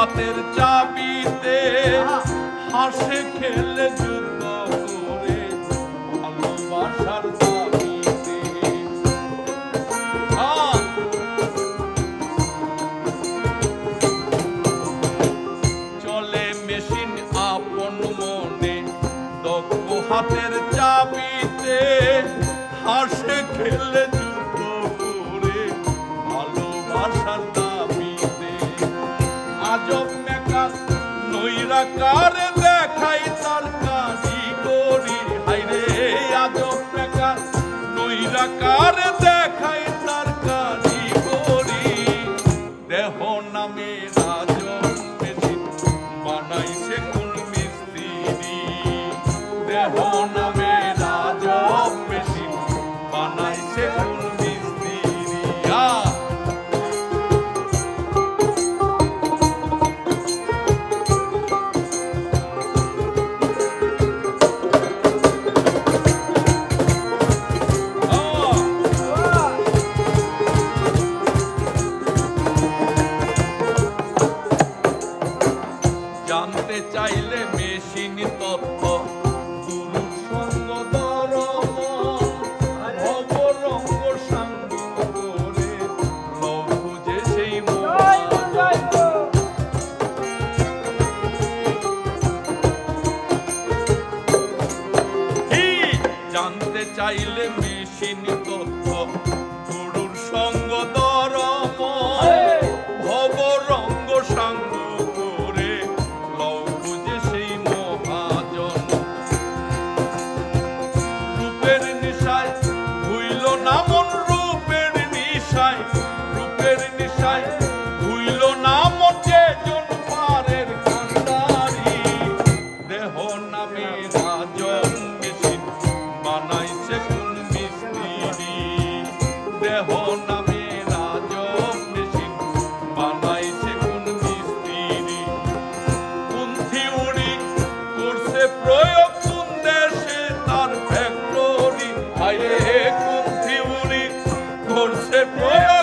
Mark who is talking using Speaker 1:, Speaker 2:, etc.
Speaker 1: হাতের চাবিতে হাসে খেলে যুদ্ধ করে ভালোবাসার দাবিতে। চলে মেশিন আপন মনে দক্ষ হাতের চাবিতে হাসে খেলে যুদ্ধ করে ভালোবাসার দাবিতে। আজব মেকার নৈরাকার দেখাই তার কারিগরি, হাইরে আজব মেকার নৈরাকার দেখাই তার কারিগরি। দেহ নামে রাজন মেশিন বানাইছে কোন মিস্ত্রি, দেহ নামে রাজন মেশিন বানাইছে কোন মিস্ত্রি। জানতে চাইলে মেশিন তথ্য গুরু সঙ্গ ধর্ম ভবরঙ্গ সাঙ্গ করে লও খুঁজে সেই জানতে চাইলে মেশিন তথ্য গুরুর সঙ্গ ধর্ম ভবরঙ্গ সাঙ্গ করে লও খুঁজে সেই মহাজন। রূপের নিশায় ভুইল না মন, রূপের নিশায়, রূপের নিশায় ভুইল না মন যেজন পারের কান্ডারি। দেহ নামে রাজন মেশিন বানাইছে কোন মিস্ত্রি, দেহ নামে রাজন মেশিন বানাইছে কোন মিস্ত্রি। কোন থিওরি করছে প্রয়োগ কোন দেশে তার ফ্যাক্টরি, হায়রে কোন থিওরি করছে প্রয়োগ